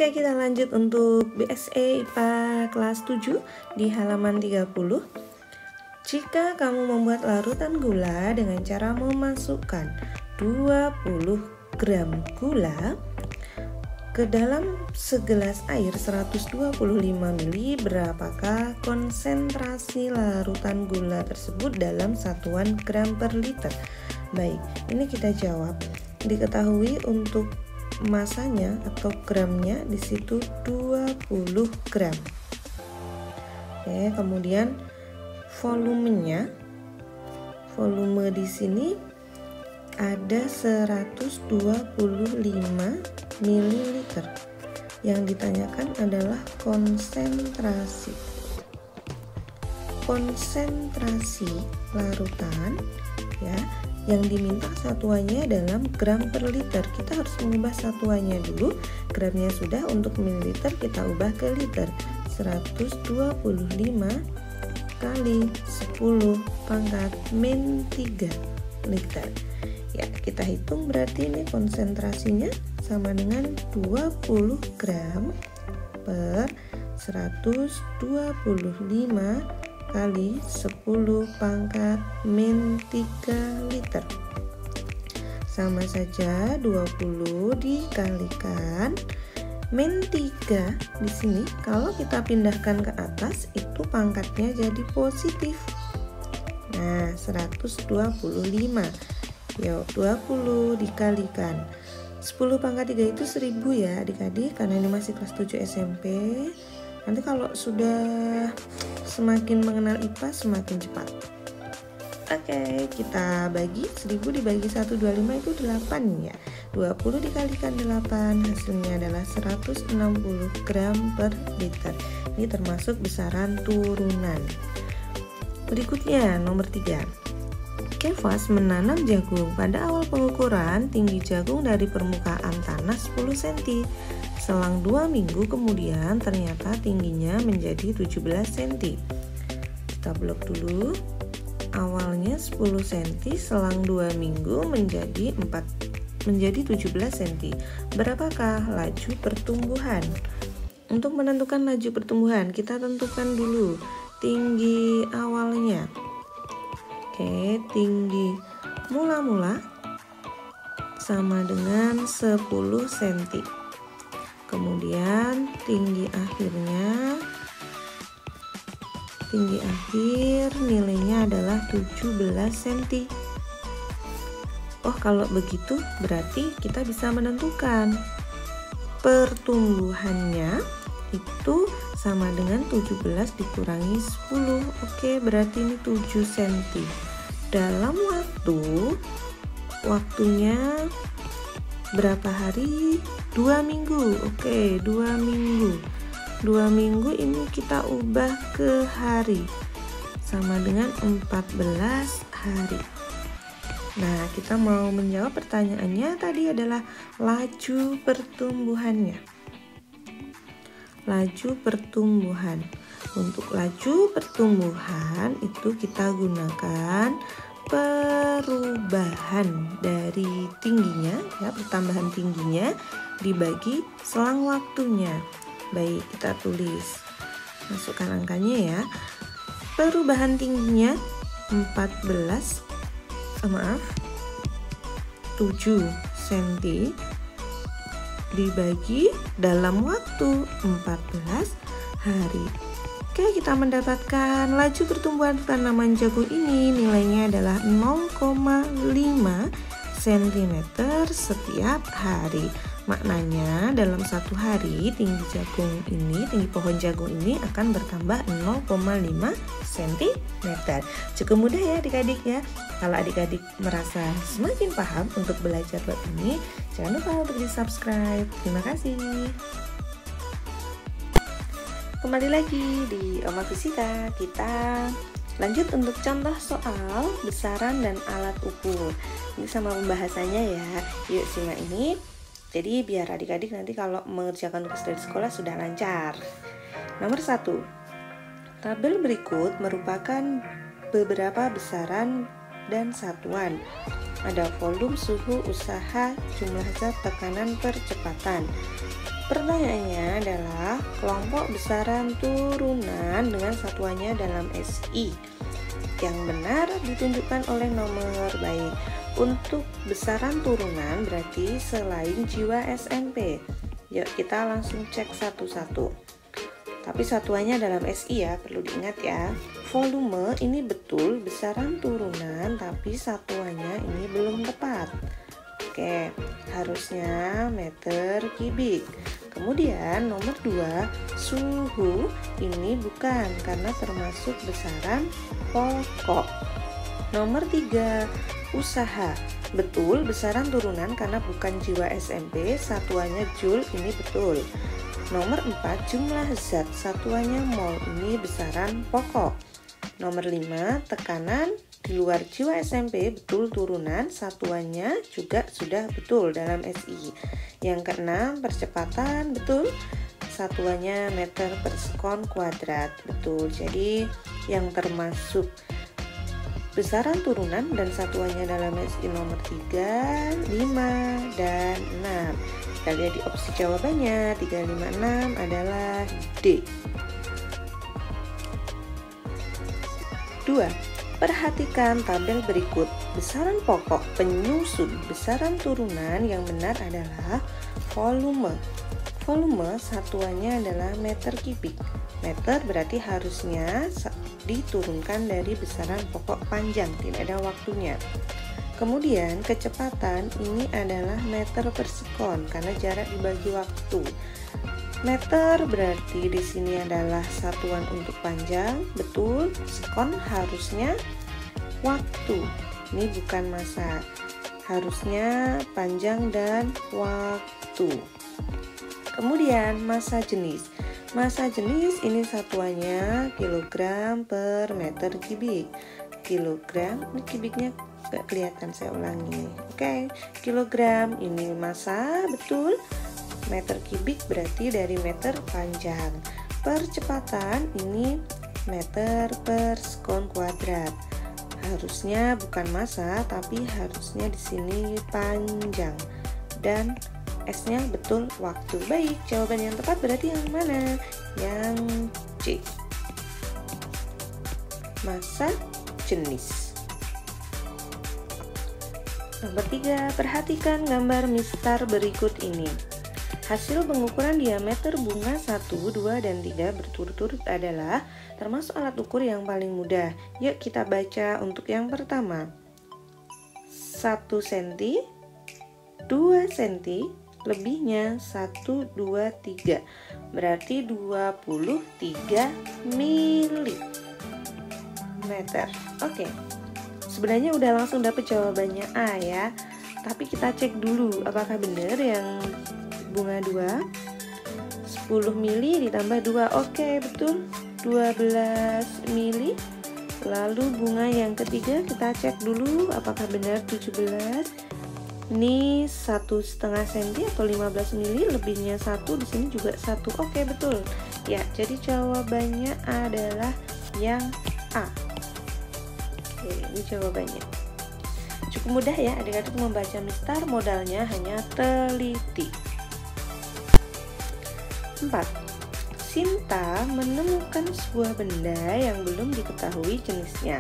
Oke, kita lanjut untuk BSE IPA kelas 7 di halaman 30. Jika kamu membuat larutan gula dengan cara memasukkan 20 gram gula ke dalam segelas air 125 ml, berapakah konsentrasi larutan gula tersebut dalam satuan gram per liter? Baik, ini kita jawab. Diketahui untuk masanya atau gramnya di situ 20 gram. Oke, kemudian volumenya, volume di sini ada 125 ml. Yang ditanyakan adalah konsentrasi larutan, ya. Yang diminta satuannya dalam gram per liter. Kita harus mengubah satuannya dulu. Gramnya sudah, untuk mililiter kita ubah ke liter. 125 kali 10 pangkat min 3 liter. Ya, kita hitung berarti ini konsentrasinya sama dengan 20 gram per 125 kali 10 pangkat min 3 liter. Sama saja 20 dikalikan min 3 di sini. Kalau kita pindahkan ke atas itu pangkatnya jadi positif. Nah, 125. Yuk, 20 dikalikan 10 pangkat 3 itu 1000 ya adik-adik, karena ini masih kelas 7 SMP. Nanti kalau sudah semakin mengenal IPA semakin cepat. Oke, kita bagi 1000 dibagi 125 itu 8 ya. 20 dikalikan 8 hasilnya adalah 160 gram per liter. Ini termasuk besaran turunan. Berikutnya nomor 3. Kefas menanam jagung. Pada awal pengukuran tinggi jagung dari permukaan tanah 10 cm. Selang 2 minggu kemudian ternyata tingginya menjadi 17 cm. Kita blok dulu. Awalnya 10 cm, selang 2 minggu menjadi 17 cm. Berapakah laju pertumbuhan? Untuk menentukan laju pertumbuhan, kita tentukan dulu tinggi awalnya. Oke, tinggi mula-mula sama dengan 10 cm. Kemudian tinggi akhir nilainya adalah 17 cm. Oh, kalau begitu berarti kita bisa menentukan pertumbuhannya itu sama dengan 17 dikurangi 10. Oke, berarti ini 7 cm. Dalam waktunya berapa hari? 2 minggu. Oke, 2 minggu. 2 minggu ini kita ubah ke hari. Sama dengan 14 hari. Nah, kita mau menjawab pertanyaannya tadi adalah laju pertumbuhannya. Laju pertumbuhan. Untuk laju pertumbuhan itu kita gunakan perubahan dari tingginya, ya, pertambahan tingginya dibagi selang waktunya. Baik, kita tulis, masukkan angkanya ya. Perubahan tingginya 7 cm dibagi dalam waktu 14 hari. Oke, kita mendapatkan laju pertumbuhan tanaman jagung ini nilainya adalah 0,5 cm setiap hari. Maknanya dalam satu hari tinggi pohon jagung ini akan bertambah 0,5 cm. Cukup mudah ya adik-adik ya. Kalau adik-adik merasa semakin paham untuk belajar bab ini, jangan lupa untuk di subscribe. Terima kasih. Kembali lagi di Oma Fisika, kita lanjut untuk contoh soal besaran dan alat ukur. Ini sama pembahasannya ya. Yuk simak ini. Jadi biar adik-adik nanti kalau mengerjakan tugas dari sekolah sudah lancar. Nomor 1. Tabel berikut merupakan beberapa besaran dan satuan. Ada volume, suhu, usaha, jumlah zat, tekanan, percepatan. Pertanyaannya adalah kelompok besaran turunan dengan satuannya dalam SI. Yang benar ditunjukkan oleh nomor. Baik, untuk besaran turunan berarti selain jiwa SMP. Yuk kita langsung cek satu-satu. Tapi satuannya dalam SI ya, perlu diingat ya. Volume ini betul besaran turunan, tapi satuannya ini belum tepat. Oke, harusnya meter kubik. Kemudian nomor 2, suhu ini bukan karena termasuk besaran pokok. Nomor 3, usaha. Betul besaran turunan karena bukan jiwa SMP, satuannya joule, ini betul. Nomor 4, jumlah zat, satuannya mol, ini besaran pokok. Nomor 5, tekanan di luar jiwa SMP, betul turunan, satuannya juga sudah betul dalam SI. Yang keenam, percepatan, betul, satuannya meter per sekon kuadrat, betul. Jadi yang termasuk besaran turunan dan satuannya dalam SI nomor 3, 5, dan 6. Kita lihat di opsi jawabannya, 3, 5, 6 adalah D. 2. Perhatikan tabel berikut. Besaran pokok, penyusun, besaran turunan yang benar adalah volume. Volume satuannya adalah meter kubik. Meter berarti harusnya diturunkan dari besaran pokok panjang, tidak ada waktunya. Kemudian kecepatan ini adalah meter per sekon karena jarak dibagi waktu. Meter berarti di sini adalah satuan untuk panjang, betul. Sekon harusnya waktu. Ini bukan massa. Harusnya panjang dan waktu. Kemudian massa jenis. Massa jenis ini satuannya kilogram per meter kubik. Kilogram, ini kubiknya gak kelihatan, saya ulangi. Oke, kilogram ini massa, betul. Meter kubik berarti dari meter panjang. Percepatan ini meter per sekon kuadrat. Harusnya bukan massa, tapi harusnya di sini panjang. Dan S-nya betul waktu. Baik, jawaban yang tepat berarti yang mana? Yang C. Massa jenis. Nomor 3, perhatikan gambar mistar berikut ini. Hasil pengukuran diameter bunga 1, 2, dan 3 berturut-turut adalah termasuk alat ukur yang paling mudah. Yuk kita baca untuk yang pertama. 1 cm, 2 cm, lebihnya 1, 2, 3. Berarti 23 mm. Oke. Sebenarnya udah langsung dapet jawabannya A ya. Tapi kita cek dulu apakah benar yang bunga 2. 10 mili ditambah 2. Oke, betul. 12 mili. Lalu bunga yang ketiga kita cek dulu apakah benar 17. Ini 1,5 cm atau 15 mili, lebihnya 1, di sini juga 1. Oke, betul. Ya, jadi jawabannya adalah yang A. Oke, ini jawabannya. Cukup mudah ya adik-adik membaca mistar, modalnya hanya teliti. 4. Sinta menemukan sebuah benda yang belum diketahui jenisnya.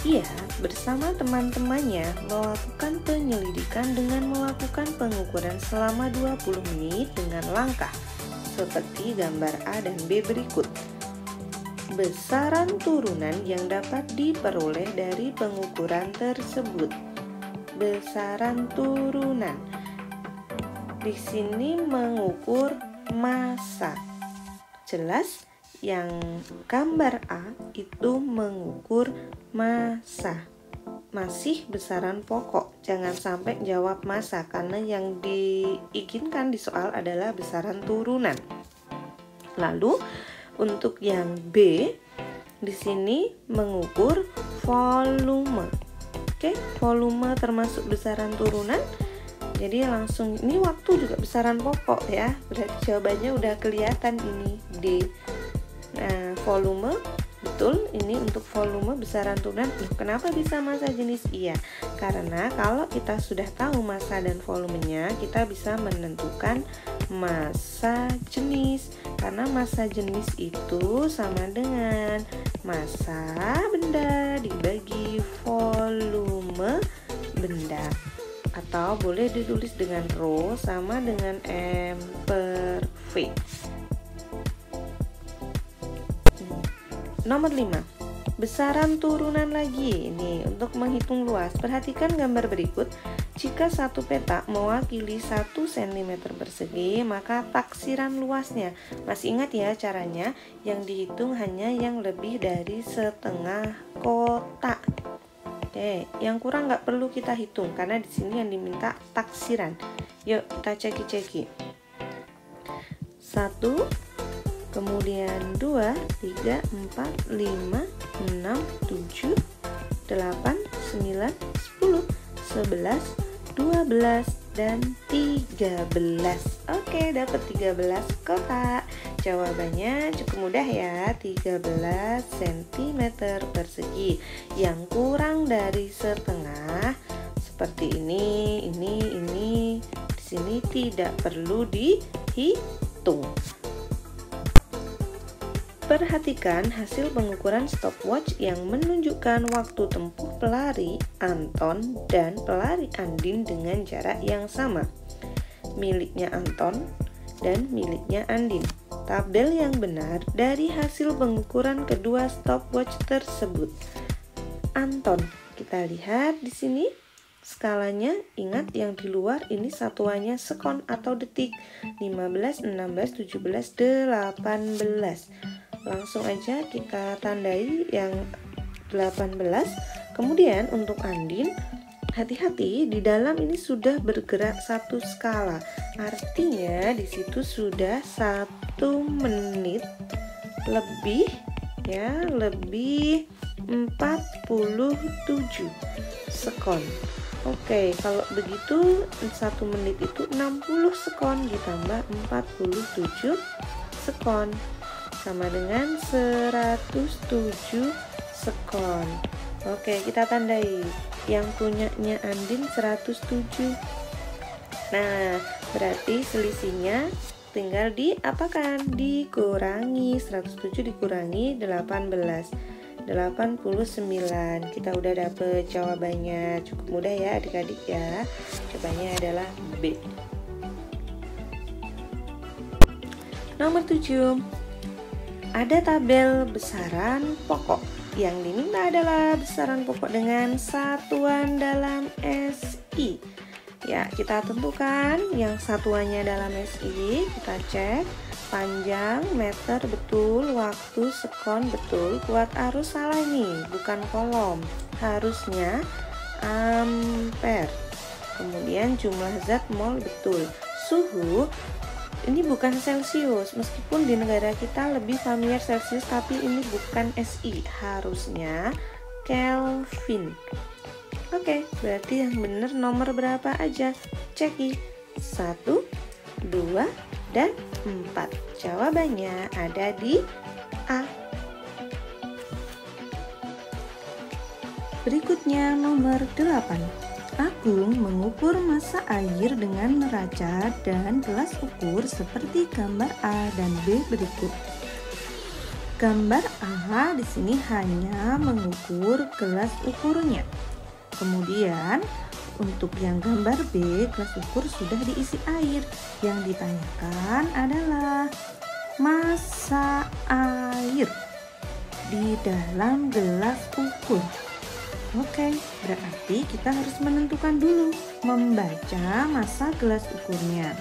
Ia bersama teman-temannya melakukan penyelidikan dengan melakukan pengukuran selama 20 menit dengan langkah seperti gambar A dan B berikut. Besaran turunan yang dapat diperoleh dari pengukuran tersebut. Besaran turunan di sini mengukur massa. Jelas yang gambar A itu mengukur massa. Masih besaran pokok. Jangan sampai jawab massa karena yang diinginkan di soal adalah besaran turunan. Lalu untuk yang B di sini mengukur volume. Oke, volume termasuk besaran turunan. Jadi langsung ini waktu juga besaran pokok ya. Berarti jawabannya udah kelihatan ini D. Nah, volume betul ini untuk volume besaran turunan. Kenapa bisa massa jenis? Iya, karena kalau kita sudah tahu massa dan volumenya, kita bisa menentukan massa jenis. Karena massa jenis itu sama dengan massa benda dibagi volume benda. Atau boleh ditulis dengan rho sama dengan M per V. Nomor 5, besaran turunan lagi. Ini untuk menghitung luas. Perhatikan gambar berikut. Jika satu petak mewakili 1 cm persegi, maka taksiran luasnya. Masih ingat ya caranya? Yang dihitung hanya yang lebih dari setengah kotak. Oke, yang kurang nggak perlu kita hitung karena di sini yang diminta taksiran. Yuk kita ceki-ceki. 1, kemudian 2, 3, 4, 5, 6, 7, 8, 9, 10, 11, 12, dan 13. Oke, dapat 13 kotak. Jawabannya cukup mudah ya, 13 cm persegi. Yang kurang dari setengah seperti ini. Di sini tidak perlu dihitung. Perhatikan hasil pengukuran stopwatch yang menunjukkan waktu tempuh pelari Anton dan pelari Andin dengan jarak yang sama. Miliknya Anton dan miliknya Andin. Tabel yang benar dari hasil pengukuran kedua stopwatch tersebut. Anton, kita lihat di sini skalanya. Ingat yang di luar ini satuannya sekon atau detik. 15, 16, 17, 18. Langsung aja kita tandai yang 18. Kemudian untuk Andin, hati-hati di dalam ini sudah bergerak satu skala. Artinya di situ sudah 1 menit lebih ya, lebih 47 sekon. Oke, kalau begitu 1 menit itu 60 sekon ditambah 47 sekon sama dengan 107 sekon. Oke, kita tandai. Yang punyanya Andin 107. Nah, berarti selisihnya tinggal diapakan? Dikurangi. 107 dikurangi 18. 89. Kita udah dapet jawabannya. Cukup mudah ya adik-adik ya. Jawabannya adalah B. Nomor 7. Ada tabel besaran pokok. Yang diminta adalah besaran pokok dengan satuan dalam SI. Ya, kita tentukan yang satuannya dalam SI. Kita cek panjang, meter betul, waktu, sekon betul. Buat arus salah nih, bukan kolom. Harusnya ampere. Kemudian jumlah zat mol betul. Suhu ini bukan Celsius, meskipun di negara kita lebih familiar Celsius, tapi ini bukan SI, harusnya Kelvin. Oke, berarti yang benar nomor berapa aja? Ceki 1, 2, dan 4. Jawabannya ada di A. Berikutnya nomor 8. Agung mengukur massa air dengan neraca dan gelas ukur seperti gambar A dan B berikut. Gambar A di sini hanya mengukur gelas ukurnya. Kemudian untuk yang gambar B, gelas ukur sudah diisi air. Yang ditanyakan adalah massa air di dalam gelas ukur. Oke, berarti kita harus menentukan dulu, membaca massa gelas ukurnya.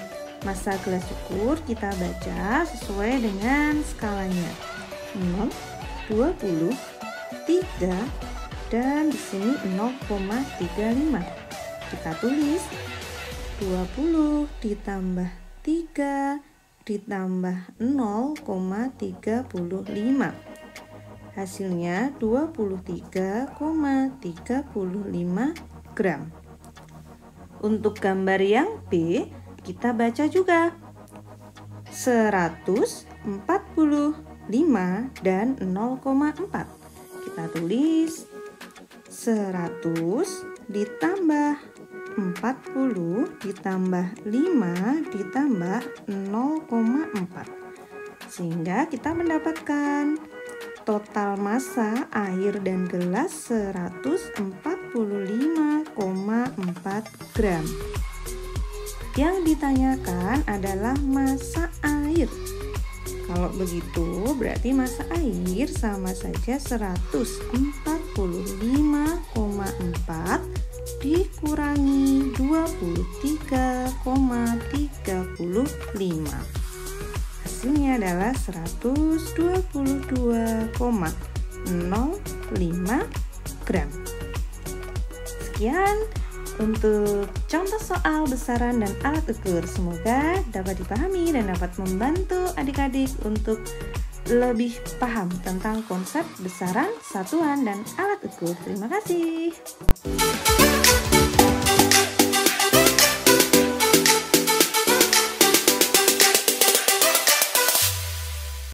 Massa gelas ukur kita baca sesuai dengan skalanya. 0, 20, 3, dan di sini 0,35. Kita tulis 20 ditambah 3 ditambah 0,35. Hasilnya 23,35 gram. Untuk gambar yang B, kita baca juga 145 dan 0,4. Kita tulis 100 ditambah 40 ditambah 5 ditambah 0,4. Sehingga kita mendapatkan total massa air dan gelas 145,4 gram. Yang ditanyakan adalah massa air. Kalau begitu berarti massa air sama saja 145,4 dikurangi 23,35. Hasilnya adalah 122,05 gram. Sekian untuk contoh soal besaran dan alat ukur. Semoga dapat dipahami dan dapat membantu adik-adik untuk lebih paham tentang konsep besaran, satuan, dan alat ukur. Terima kasih.